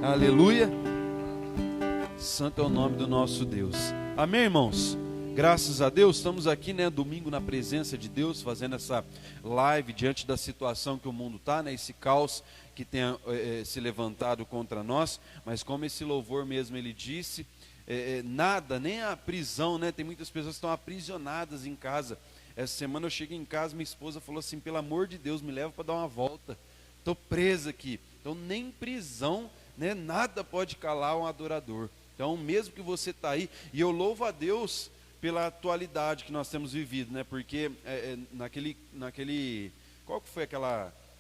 Aleluia. Santo é o nome do nosso Deus. Amém, irmãos? Graças a Deus, estamos aqui, domingo na presença de Deus, fazendo essa live diante da situação que o mundo está, esse caos que tem se levantado contra nós, mas como esse louvor mesmo ele disse, nada, nem a prisão, tem muitas pessoas que estão aprisionadas em casa. Essa semana eu cheguei em casa, minha esposa falou assim, pelo amor de Deus, me leva para dar uma volta, estou presa aqui. Então nem prisão, nada pode calar um adorador. Então mesmo que você está aí, e eu louvo a Deus pela atualidade que nós temos vivido, porque naquele, qual que foi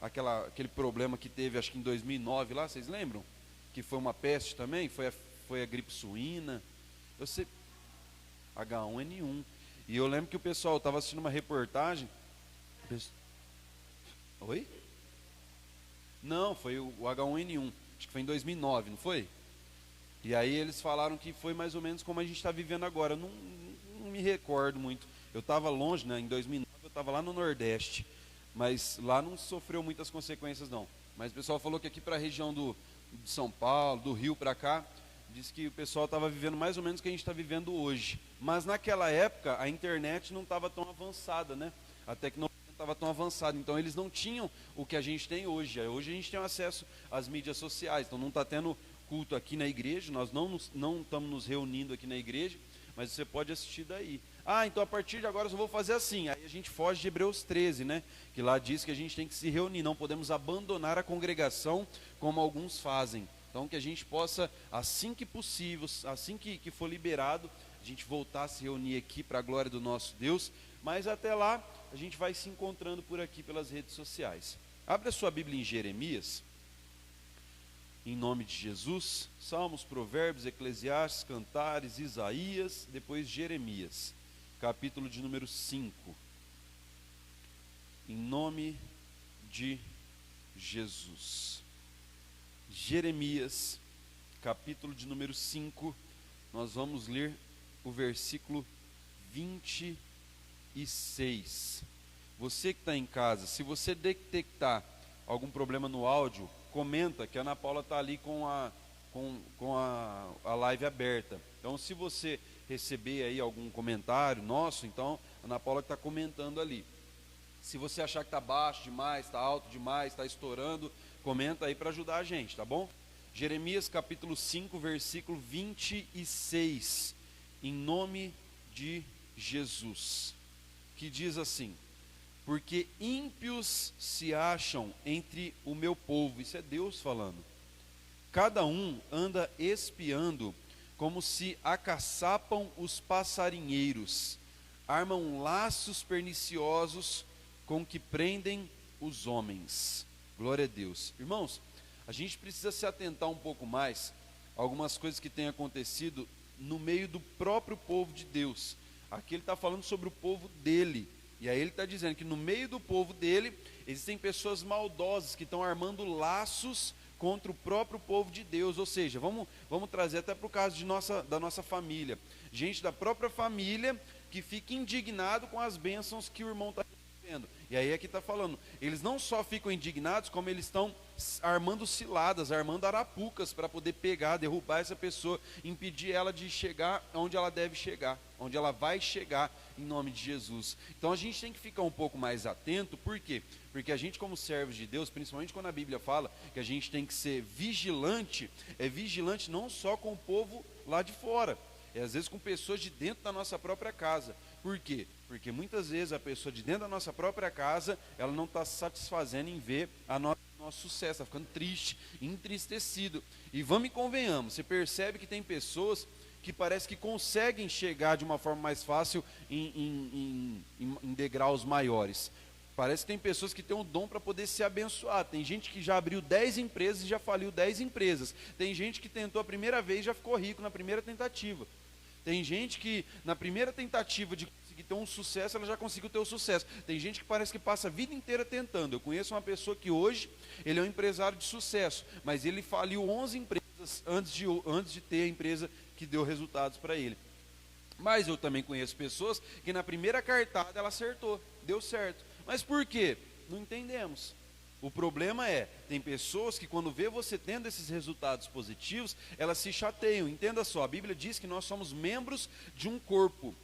aquele problema que teve, acho que em 2009 lá, vocês lembram? Que foi uma peste também, foi a gripe suína, H1N1, e eu lembro que o pessoal estava assistindo uma reportagem, oi? Não, foi o H1N1, acho que foi em 2009, não foi? E aí eles falaram que foi mais ou menos como a gente está vivendo agora, não me recordo muito, eu estava longe, em 2009 eu estava lá no Nordeste, mas lá não sofreu muitas consequências não, mas o pessoal falou que aqui para a região de São Paulo, do Rio para cá, disse que o pessoal estava vivendo mais ou menos o que a gente está vivendo hoje, mas naquela época a internet não estava tão avançada, a tecnologia não estava tão avançada, então eles não tinham o que a gente tem hoje. Hoje a gente tem acesso às mídias sociais, então não está tendo culto aqui na igreja, nós não estamos nos reunindo aqui na igreja, mas você pode assistir daí. Então a partir de agora eu vou fazer assim, aí a gente foge de Hebreus 13, que lá diz que a gente tem que se reunir, não podemos abandonar a congregação como alguns fazem. Então que a gente possa, assim que possível, assim que for liberado, a gente voltar a se reunir aqui para a glória do nosso Deus, mas até lá a gente vai se encontrando por aqui pelas redes sociais. Abre a sua Bíblia em Jeremias, em nome de Jesus, Salmos, Provérbios, Eclesiastes, Cantares, Isaías, depois Jeremias, capítulo de número 5, em nome de Jesus. Jeremias, capítulo de número 5, nós vamos ler o versículo 26. Você que está em casa, se você detectar algum problema no áudio, comenta que a Ana Paula está ali com a live aberta. Então se você receber aí algum comentário nosso, então a Ana Paula está comentando ali. Se você achar que está baixo demais, está alto demais, está estourando, comenta aí para ajudar a gente, tá bom? Jeremias capítulo 5, versículo 26, em nome de Jesus, que diz assim: porque ímpios se acham entre o meu povo, isso é Deus falando, cada um anda espiando, como se acaçapam os passarinheiros, armam laços perniciosos com que prendem os homens. Glória a Deus. Irmãos, a gente precisa se atentar um pouco mais a algumas coisas que têm acontecido no meio do próprio povo de Deus. Aqui ele está falando sobre o povo dele, e aí ele está dizendo que no meio do povo dele existem pessoas maldosas que estão armando laços contra o próprio povo de Deus. Ou seja, vamos trazer até para o caso da nossa família, gente da própria família que fica indignado com as bênçãos que o irmão está recebendo. E aí aqui está falando, eles não só ficam indignados, como eles estão armando ciladas, armando arapucas para poder pegar, derrubar essa pessoa, impedir ela de chegar onde ela deve chegar, onde ela vai chegar, em nome de Jesus. Então a gente tem que ficar um pouco mais atento. Por quê? Porque a gente, como servos de Deus, principalmente quando a Bíblia fala que a gente tem que ser vigilante, é vigilante não só com o povo lá de fora, às vezes com pessoas de dentro da nossa própria casa. Por quê? Porque muitas vezes a pessoa de dentro da nossa própria casa, ela não está se satisfazendo em ver nosso sucesso, está ficando triste, entristecido. E vamos e convenhamos, você percebe que tem pessoas que parece que conseguem chegar de uma forma mais fácil em degraus maiores. Parece que tem pessoas que têm um dom para poder se abençoar. Tem gente que já abriu 10 empresas e já faliu 10 empresas. Tem gente que tentou a primeira vez e já ficou rico na primeira tentativa. Tem gente que na primeira tentativa de conseguir ter um sucesso, ela já conseguiu ter o sucesso. Tem gente que parece que passa a vida inteira tentando. Eu conheço uma pessoa que hoje, ele é um empresário de sucesso, mas ele faliu 11 empresas antes de ter a empresa que deu resultados para ele. Mas eu também conheço pessoas que na primeira cartada ela acertou, deu certo. Mas por quê? Não entendemos. O problema tem pessoas que quando vê você tendo esses resultados positivos, elas se chateiam. Entenda só, a Bíblia diz que nós somos membros de um corpo.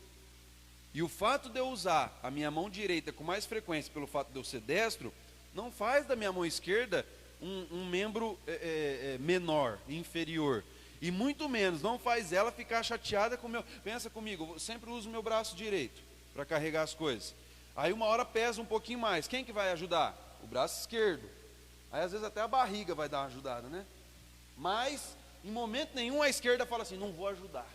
E o fato de eu usar a minha mão direita com mais frequência pelo fato de eu ser destro, não faz da minha mão esquerda um membro menor, inferior. E muito menos, não faz ela ficar chateada com o meu... Pensa comigo, eu sempre uso o meu braço direito para carregar as coisas. Aí uma hora pesa um pouquinho mais, quem que vai ajudar? O braço esquerdo. Aí às vezes até a barriga vai dar uma ajudada, né? Mas em momento nenhum a esquerda fala assim, não vou ajudar.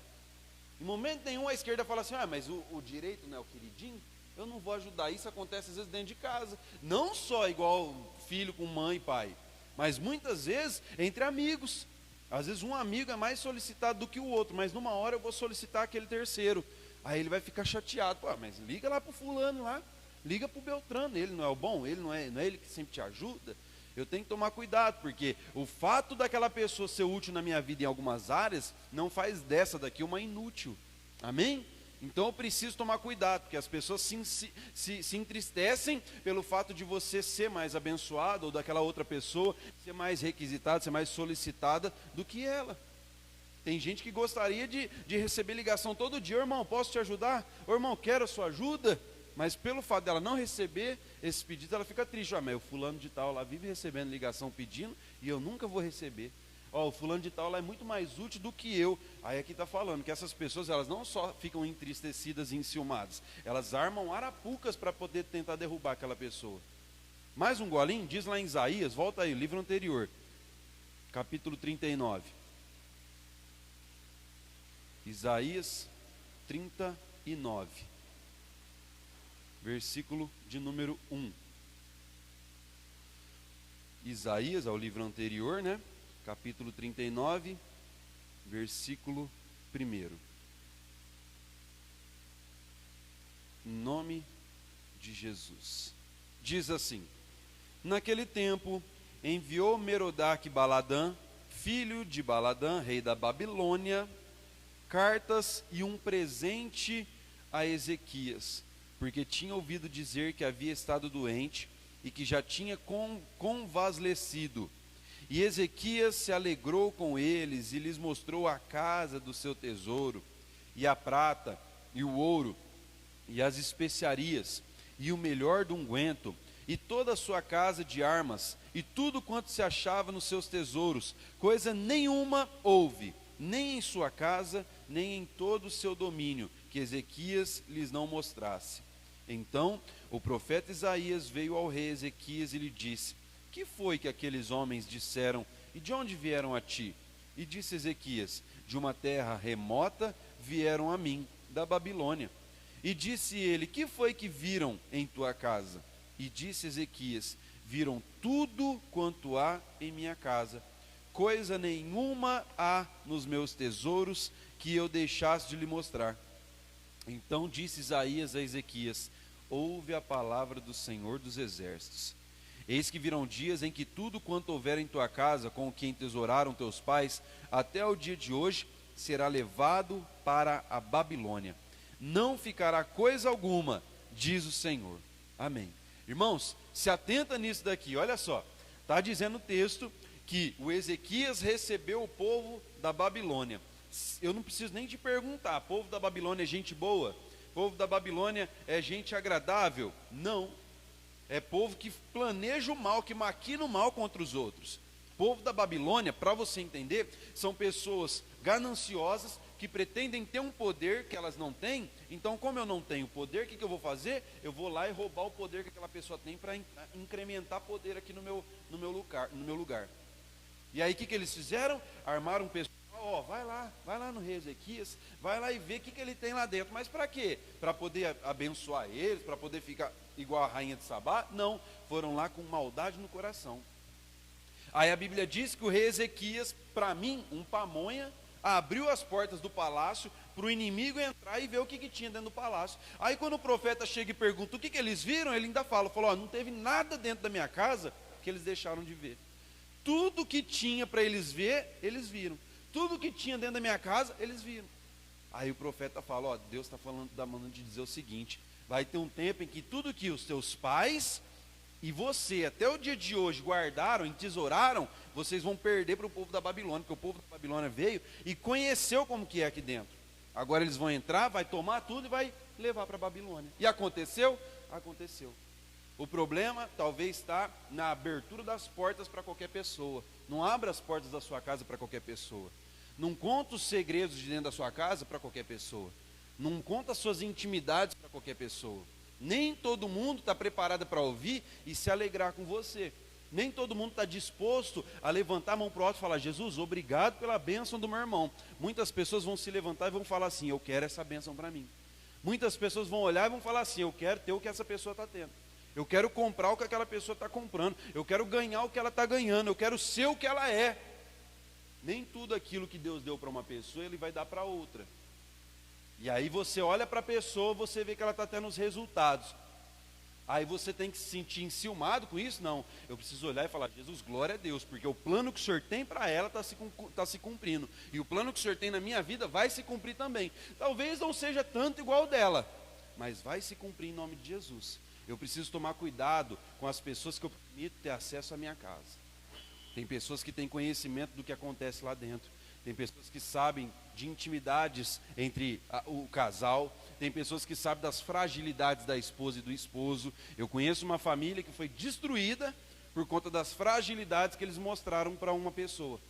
Em momento nenhum a esquerda fala assim, mas o direito não é o queridinho, eu não vou ajudar. Isso acontece às vezes dentro de casa. Não só igual filho com mãe e pai, mas muitas vezes entre amigos. Às vezes um amigo é mais solicitado do que o outro, mas numa hora eu vou solicitar aquele terceiro. Aí ele vai ficar chateado, mas liga lá para o fulano lá. Liga para o Beltrano, ele não é o bom, ele não é ele que sempre te ajuda. Eu tenho que tomar cuidado, porque o fato daquela pessoa ser útil na minha vida em algumas áreas, não faz dessa daqui uma inútil. Amém? Então eu preciso tomar cuidado, porque as pessoas se entristecem pelo fato de você ser mais abençoado, ou daquela outra pessoa ser mais requisitada, ser mais solicitada do que ela. Tem gente que gostaria de receber ligação todo dia, irmão, posso te ajudar? Irmão, quero a sua ajuda? Mas pelo fato dela não receber esse pedido, ela fica triste. Mas o fulano de tal lá vive recebendo ligação pedindo e eu nunca vou receber. O fulano de tal lá é muito mais útil do que eu. Aí aqui está falando que essas pessoas, elas não só ficam entristecidas e enciumadas, elas armam arapucas para poder tentar derrubar aquela pessoa. Mais um golinho, diz lá em Isaías, volta aí, livro anterior, capítulo 39. Isaías 39. Versículo de número 1. Isaías, ao livro anterior, né? Capítulo 39, versículo 1. Em nome de Jesus. Diz assim: naquele tempo, enviou Merodach-Baladã, filho de Baladã, rei da Babilônia, cartas e um presente a Ezequias, porque tinha ouvido dizer que havia estado doente e que já tinha convalescido. E Ezequias se alegrou com eles e lhes mostrou a casa do seu tesouro, e a prata, e o ouro, e as especiarias, e o melhor do unguento, e toda a sua casa de armas, e tudo quanto se achava nos seus tesouros. Coisa nenhuma houve, nem em sua casa, nem em todo o seu domínio, que Ezequias lhes não mostrasse. Então o profeta Isaías veio ao rei Ezequias e lhe disse: que foi que aqueles homens disseram, e de onde vieram a ti? E disse Ezequias: de uma terra remota vieram a mim, da Babilônia. E disse ele: que foi que viram em tua casa? E disse Ezequias: viram tudo quanto há em minha casa. Coisa nenhuma há nos meus tesouros que eu deixasse de lhe mostrar. Então disse Isaías a Ezequias: ouve a palavra do Senhor dos Exércitos. Eis que virão dias em que tudo quanto houver em tua casa, com o que entesouraram teus pais, até o dia de hoje, será levado para a Babilônia. Não ficará coisa alguma, diz o Senhor. Amém. Irmãos, se atenta nisso daqui, olha só. Está dizendo o texto que o Ezequias recebeu o povo da Babilônia. Eu não preciso nem te perguntar, povo da Babilônia é gente boa? Povo da Babilônia é gente agradável? Não. É povo que planeja o mal, que maquina o mal contra os outros. Povo da Babilônia, para você entender, são pessoas gananciosas que pretendem ter um poder que elas não têm. Então, como eu não tenho poder, o que eu vou fazer? Eu vou lá e roubar o poder que aquela pessoa tem para incrementar poder aqui no meu lugar. E aí o que eles fizeram? Armaram um pessoal. Vai lá no rei Ezequias, vai lá e vê o que ele tem lá dentro. Mas para quê? Para poder abençoar eles, para poder ficar igual a rainha de Sabá? Não, foram lá com maldade no coração. Aí a Bíblia diz que o rei Ezequias, para mim, um pamonha, abriu as portas do palácio para o inimigo entrar e ver o que tinha dentro do palácio. Aí quando o profeta chega e pergunta o que eles viram, ele ainda falou, não teve nada dentro da minha casa que eles deixaram de ver. Tudo que tinha para eles ver, eles viram. Tudo que tinha dentro da minha casa, eles viram. Aí o profeta fala, Deus está mandando de dizer o seguinte: vai ter um tempo em que tudo que os teus pais e você, até o dia de hoje, guardaram, entesouraram, vocês vão perder para o povo da Babilônia, porque o povo da Babilônia veio e conheceu como que é aqui dentro. Agora eles vão entrar, vai tomar tudo e vai levar para a Babilônia. E aconteceu? Aconteceu. O problema talvez está na abertura das portas para qualquer pessoa. Não abra as portas da sua casa para qualquer pessoa. Não conta os segredos de dentro da sua casa para qualquer pessoa. Não conta as suas intimidades para qualquer pessoa. Nem todo mundo está preparado para ouvir e se alegrar com você. Nem todo mundo está disposto a levantar a mão para o alto e falar: Jesus, obrigado pela bênção do meu irmão. Muitas pessoas vão se levantar e vão falar assim: eu quero essa bênção para mim. Muitas pessoas vão olhar e vão falar assim: eu quero ter o que essa pessoa está tendo. Eu quero comprar o que aquela pessoa está comprando. Eu quero ganhar o que ela está ganhando. Eu quero ser o que ela é. Nem tudo aquilo que Deus deu para uma pessoa, Ele vai dar para outra. E aí você olha para a pessoa, você vê que ela está tendo os resultados. Aí você tem que se sentir enciumado com isso? Não, eu preciso olhar e falar: Jesus, glória a Deus, porque o plano que o Senhor tem para ela está se cumprindo. E o plano que o Senhor tem na minha vida vai se cumprir também. Talvez não seja tanto igual dela, mas vai se cumprir em nome de Jesus. Eu preciso tomar cuidado com as pessoas que eu permito ter acesso à minha casa. Tem pessoas que têm conhecimento do que acontece lá dentro. Tem pessoas que sabem de intimidades entre o casal. Tem pessoas que sabem das fragilidades da esposa e do esposo. Eu conheço uma família que foi destruída por conta das fragilidades que eles mostraram para uma pessoa.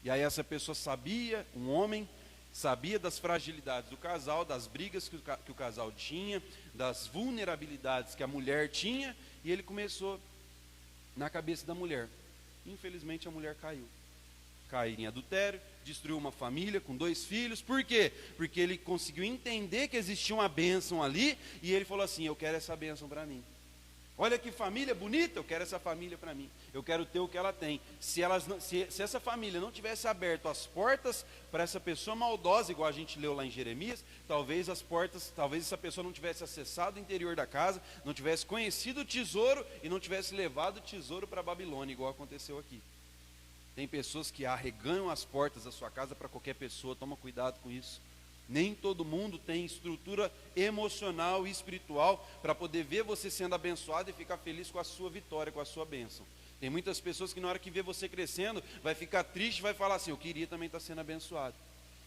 E aí essa pessoa sabia, um homem, sabia das fragilidades do casal, das brigas que o casal tinha, das vulnerabilidades que a mulher tinha, e ele começou na cabeça da mulher. Infelizmente a mulher caiu em adultério, destruiu uma família com 2 filhos. Por quê? Porque ele conseguiu entender que existia uma bênção ali, e ele falou assim: eu quero essa bênção para mim. Olha que família bonita, eu quero essa família para mim. Eu quero ter o que ela tem. Se essa família não tivesse aberto as portas para essa pessoa maldosa, igual a gente leu lá em Jeremias, talvez essa pessoa não tivesse acessado o interior da casa, não tivesse conhecido o tesouro e não tivesse levado o tesouro para a Babilônia, igual aconteceu aqui. Tem pessoas que arreganham as portas da sua casa para qualquer pessoa, toma cuidado com isso. Nem todo mundo tem estrutura emocional e espiritual para poder ver você sendo abençoado e ficar feliz com a sua vitória, com a sua bênção. Tem muitas pessoas que na hora que vê você crescendo, vai ficar triste e vai falar assim: eu queria também estar sendo abençoado.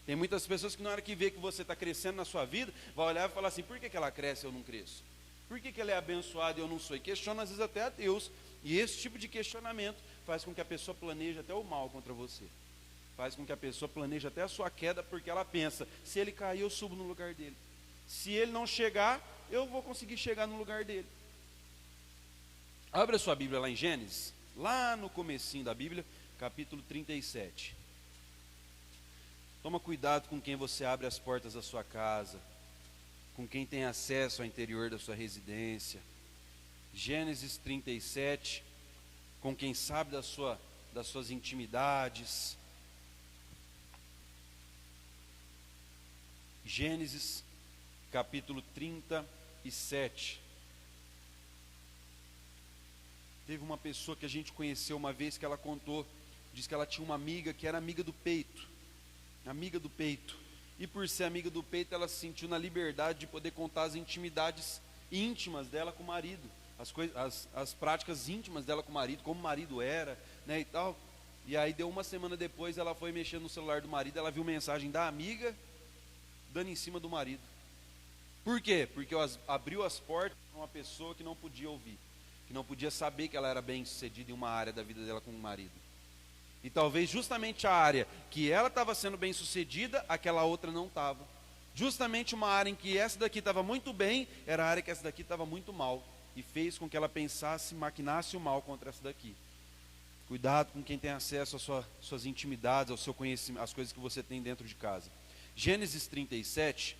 Tem muitas pessoas que na hora que vê que você está crescendo na sua vida, vai olhar e falar assim: por que ela cresce e eu não cresço? Por que ela é abençoada e eu não sou? E questiona às vezes até a Deus. E esse tipo de questionamento faz com que a pessoa planeje até o mal contra você. Faz com que a pessoa planeje até a sua queda, porque ela pensa: se ele cair, eu subo no lugar dele. Se ele não chegar, eu vou conseguir chegar no lugar dele. Abra sua Bíblia lá em Gênesis, lá no comecinho da Bíblia, capítulo 37. Toma cuidado com quem você abre as portas da sua casa, com quem tem acesso ao interior da sua residência. Gênesis 37, com quem sabe das suas intimidades. Gênesis capítulo 37. Teve uma pessoa que a gente conheceu uma vez que ela contou, diz que ela tinha uma amiga que era amiga do peito. Amiga do peito. E por ser amiga do peito, ela se sentiu na liberdade de poder contar as intimidades íntimas dela com o marido. As práticas íntimas dela com o marido, como o marido era, né, e tal. E aí deu uma semana depois, ela foi mexer no celular do marido, ela viu mensagem da amiga dando em cima do marido. Por quê? Porque abriu as portas para uma pessoa que não podia ouvir, que não podia saber que ela era bem sucedida em uma área da vida dela com o marido. E talvez justamente a área que ela estava sendo bem sucedida, aquela outra não estava. Justamente uma área em que essa daqui estava muito bem, era a área que essa daqui estava muito mal. E fez com que ela pensasse, maquinasse o mal contra essa daqui. Cuidado com quem tem acesso às suas intimidades, ao seu conhecimento, às coisas que você tem dentro de casa. Gênesis 37,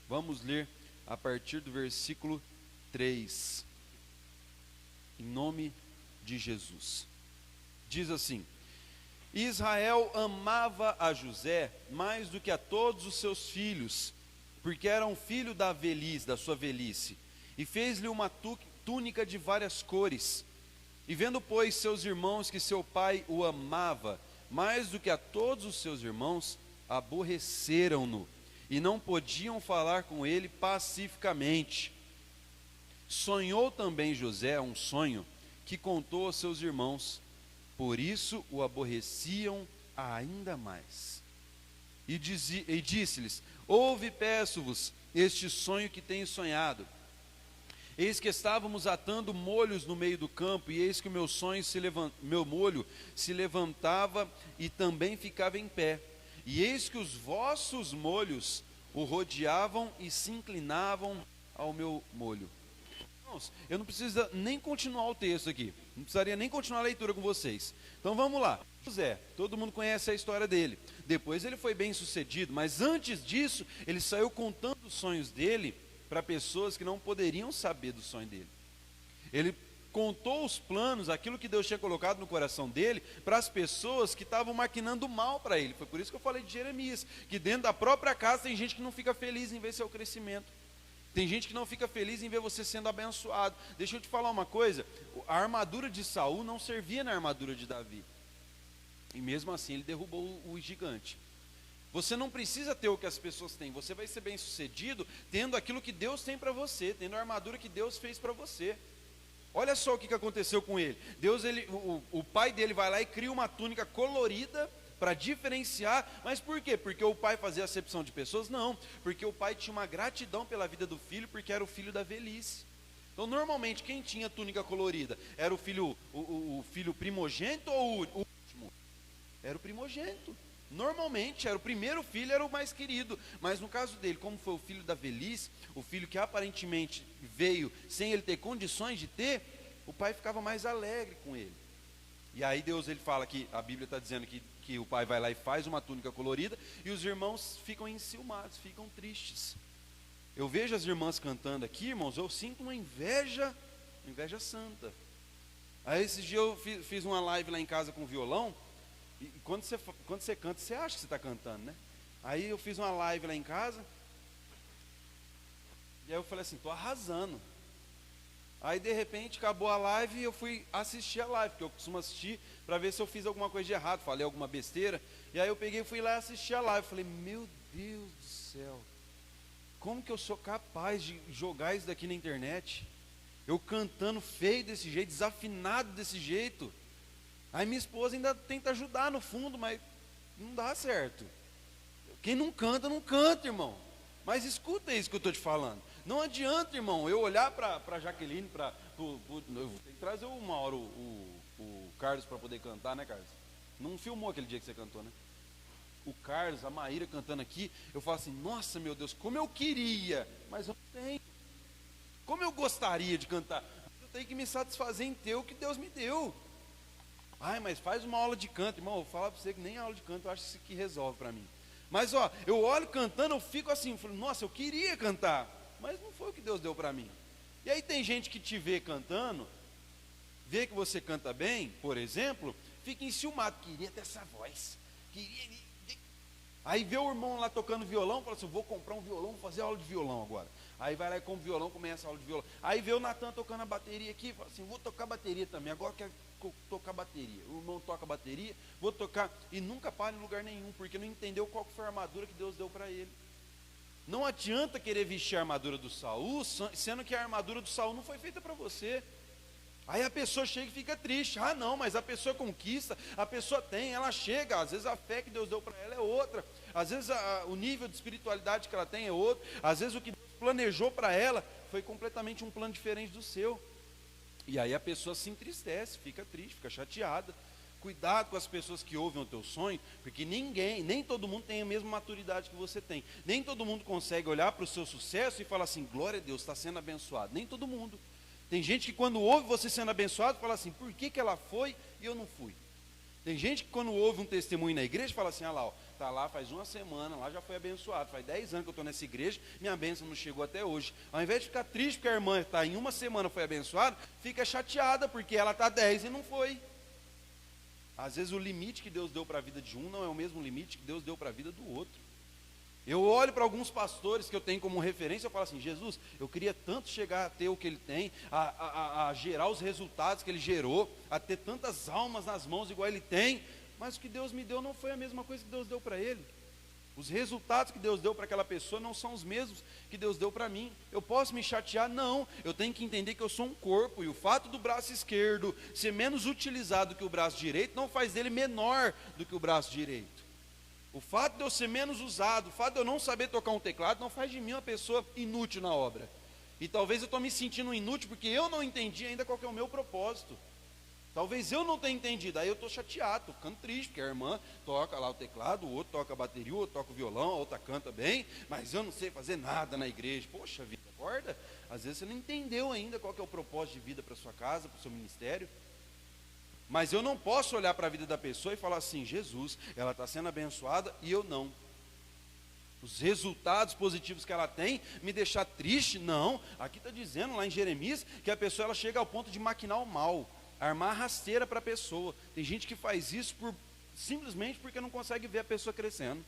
vamos ler a partir do versículo 3. Em nome de Jesus. Diz assim: Israel amava a José mais do que a todos os seus filhos, porque era um filho da sua velhice, e fez-lhe uma túnica de várias cores. E vendo, pois, seus irmãos que seu pai o amava mais do que a todos os seus irmãos, aborreceram-no e não podiam falar com ele pacificamente. Sonhou também José um sonho, que contou aos seus irmãos. Por isso o aborreciam ainda mais. E disse-lhes: ouve, peço-vos, este sonho que tenho sonhado. Eis que estávamos atando molhos no meio do campo, e eis que o meu molho se levantava e também ficava em pé. E eis que os vossos molhos o rodeavam e se inclinavam ao meu molho. Irmãos, eu não preciso nem continuar o texto aqui, não precisaria nem continuar a leitura com vocês. Então vamos lá. José, todo mundo conhece a história dele. Depois ele foi bem sucedido, mas antes disso, ele saiu contando os sonhos dele para pessoas que não poderiam saber do sonho dele. Ele contou os planos, aquilo que Deus tinha colocado no coração dele, para as pessoas que estavam maquinando mal para ele. Foi por isso que eu falei de Jeremias, que dentro da própria casa tem gente que não fica feliz em ver seu crescimento. Tem gente que não fica feliz em ver você sendo abençoado. Deixa eu te falar uma coisa, a armadura de Saul não servia na armadura de Davi. E mesmo assim ele derrubou o gigante. Você não precisa ter o que as pessoas têm, você vai ser bem sucedido tendo aquilo que Deus tem para você, tendo a armadura que Deus fez para você. Olha só o que aconteceu com ele. O pai dele vai lá e cria uma túnica colorida para diferenciar, mas por quê? Porque o pai fazia acepção de pessoas? Não, porque o pai tinha uma gratidão pela vida do filho, porque era o filho da velhice. Então normalmente quem tinha túnica colorida era o filho primogênito ou o último? Era o primogênito. Normalmente era o primeiro filho, era o mais querido, mas no caso dele, como foi o filho da velhice, o filho que aparentemente veio sem ele ter condições de ter, o pai ficava mais alegre com ele. E aí Deus, ele fala que, a Bíblia está dizendo que o pai vai lá e faz uma túnica colorida, e os irmãos ficam enciumados, ficam tristes. Eu vejo as irmãs cantando aqui, irmãos, eu sinto uma inveja santa. Aí esses dias eu fiz uma live lá em casa com violão, e quando você canta, você acha que você está cantando, né? Aí eu fiz uma live lá em casa, e aí eu falei assim, estou arrasando. Aí de repente acabou a live e eu fui assistir a live, porque eu costumo assistir para ver se eu fiz alguma coisa de errado, falei alguma besteira. E aí eu peguei e fui lá assistir a live, falei, meu Deus do céu, como que eu sou capaz de jogar isso daqui na internet? Eu cantando feio desse jeito, desafinado desse jeito. Aí minha esposa ainda tenta ajudar no fundo, mas não dá certo. Quem não canta, não canta, irmão. Mas escuta isso que eu estou te falando. Não adianta, irmão, eu olhar para Jaqueline, eu tenho que trazer uma hora o Carlos para poder cantar, né, Carlos? Não filmou aquele dia que você cantou, né? O Carlos, a Maíra cantando aqui, eu falo assim, nossa, meu Deus, como eu queria, mas eu não tenho. Como eu gostaria de cantar, eu tenho que me satisfazer em ter o que Deus me deu. Ai, mas faz uma aula de canto, irmão, eu vou falar para você que nem aula de canto, eu acho que isso aqui resolve para mim. Mas ó, eu olho cantando, eu fico assim, falo, nossa, eu queria cantar, mas não foi o que Deus deu para mim. E aí tem gente que te vê cantando, vê que você canta bem, por exemplo, fica enciumado, queria ter essa voz, Aí vê o irmão lá tocando violão, fala assim, vou comprar um violão, vou fazer aula de violão agora. Aí vai lá e compra o violão, começa a aula de violão. Aí vê o Natan tocando a bateria aqui, fala assim, vou tocar bateria também, agora quero tocar bateria. O irmão toca bateria, vou tocar, e nunca para em lugar nenhum, porque não entendeu qual foi a armadura que Deus deu para ele. Não adianta querer vestir a armadura do Saul, sendo que a armadura do Saul não foi feita para você. Aí a pessoa chega e fica triste. Ah não, mas a pessoa conquista, a pessoa tem, ela chega. Às vezes a fé que Deus deu para ela é outra. Às vezes o nível de espiritualidade que ela tem é outro. Às vezes o que Deus planejou para ela foi completamente um plano diferente do seu. E aí a pessoa se entristece, fica triste, fica chateada. Cuidado com as pessoas que ouvem o teu sonho, porque nem todo mundo tem a mesma maturidade que você tem. Nem todo mundo consegue olhar para o seu sucesso e falar assim, glória a Deus, está sendo abençoado. Nem todo mundo. Tem gente que quando ouve você sendo abençoado, fala assim, por que ela foi e eu não fui? Tem gente que quando ouve um testemunho na igreja, fala assim, ah lá, está lá faz uma semana, lá já foi abençoado, faz 10 anos que eu estou nessa igreja, minha bênção não chegou até hoje. Ao invés de ficar triste porque a irmã está em uma semana foi abençoada, fica chateada porque ela está 10 e não foi. Às vezes o limite que Deus deu para a vida de um não é o mesmo limite que Deus deu para a vida do outro. Eu olho para alguns pastores que eu tenho como referência, eu falo assim, Jesus, eu queria tanto chegar a ter o que ele tem, a gerar os resultados que ele gerou, a ter tantas almas nas mãos igual ele tem, mas o que Deus me deu não foi a mesma coisa que Deus deu para ele. Os resultados que Deus deu para aquela pessoa não são os mesmos que Deus deu para mim. Eu posso me chatear? Não. Eu tenho que entender que eu sou um corpo, e o fato do braço esquerdo ser menos utilizado que o braço direito não faz dele menor do que o braço direito. O fato de eu ser menos usado, o fato de eu não saber tocar um teclado, não faz de mim uma pessoa inútil na obra. E talvez eu estou me sentindo inútil porque eu não entendi ainda qual que é o meu propósito. Talvez eu não tenha entendido, aí eu estou chateado, estou ficando triste, porque a irmã toca lá o teclado, o outro toca a bateria, o outro toca o violão, a outra canta bem, mas eu não sei fazer nada na igreja. Poxa vida, acorda. Às vezes você não entendeu ainda qual que é o propósito de vida para a sua casa, para o seu ministério. Mas eu não posso olhar para a vida da pessoa e falar assim: Jesus, ela está sendo abençoada e eu não. Os resultados positivos que ela tem me deixar triste? Não. Aqui está dizendo lá em Jeremias que a pessoa ela chega ao ponto de maquinar o mal, armar rasteira para a pessoa. Tem gente que faz isso simplesmente porque não consegue ver a pessoa crescendo.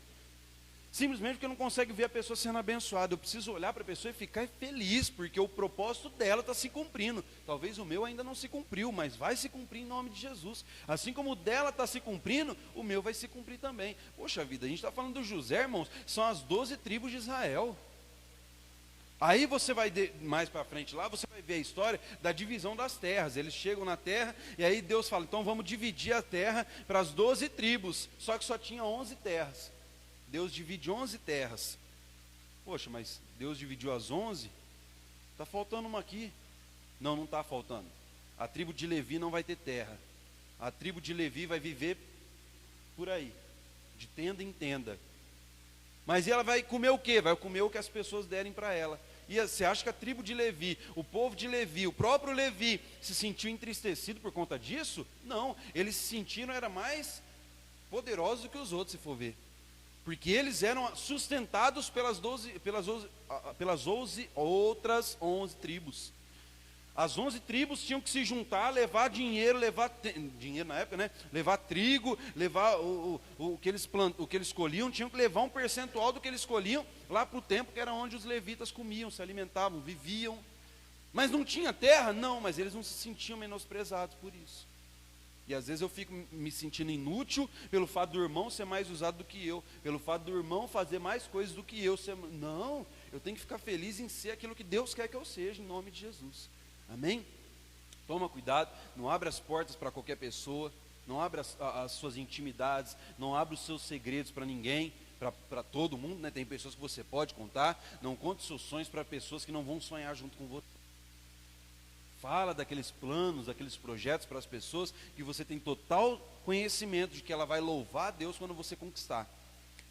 Simplesmente porque não consegue ver a pessoa sendo abençoada. Eu preciso olhar para a pessoa e ficar feliz, porque o propósito dela está se cumprindo. Talvez o meu ainda não se cumpriu, mas vai se cumprir em nome de Jesus. Assim como o dela está se cumprindo, o meu vai se cumprir também. Poxa vida, a gente está falando do José, irmãos, são as 12 tribos de Israel. Aí você vai, mais para frente lá, você vai ver a história da divisão das terras. Eles chegam na terra, e aí Deus fala: então vamos dividir a terra para as 12 tribos. Só que só tinha 11 terras. Deus divide 11 terras. Poxa, mas Deus dividiu as 11? Está faltando uma aqui. Não, não está faltando. A tribo de Levi não vai ter terra. A tribo de Levi vai viver por aí, de tenda em tenda. Mas ela vai comer o quê? Vai comer o que as pessoas derem para ela. E você acha que a tribo de Levi, o povo de Levi, o próprio Levi, se sentiu entristecido por conta disso? Não, eles se sentiram era mais poderosos do que os outros, se for ver. Porque eles eram sustentados pelas outras 11 tribos. As 11 tribos tinham que se juntar, levar dinheiro, dinheiro na época, né? Levar trigo, levar o que eles colhiam, tinham que levar um percentual do que eles colhiam lá para o templo, que era onde os levitas comiam, se alimentavam, viviam. Mas não tinha terra? Não, mas eles não se sentiam menosprezados por isso. E às vezes eu fico me sentindo inútil pelo fato do irmão ser mais usado do que eu, pelo fato do irmão fazer mais coisas do que eu. Não, eu tenho que ficar feliz em ser aquilo que Deus quer que eu seja, em nome de Jesus. Amém? Toma cuidado, não abra as portas para qualquer pessoa, não abra as suas intimidades, não abra os seus segredos para ninguém, para todo mundo, né? Tem pessoas que você pode contar. Não conte seus sonhos para pessoas que não vão sonhar junto com você. Fala daqueles planos, daqueles projetos para as pessoas que você tem total conhecimento de que ela vai louvar a Deus quando você conquistar.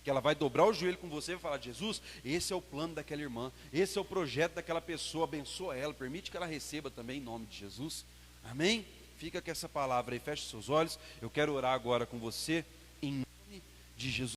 Que ela vai dobrar o joelho com você e falar: Jesus, esse é o plano daquela irmã, esse é o projeto daquela pessoa, abençoa ela, permite que ela receba também em nome de Jesus. Amém? Fica com essa palavra aí, feche seus olhos. Eu quero orar agora com você em nome de Jesus.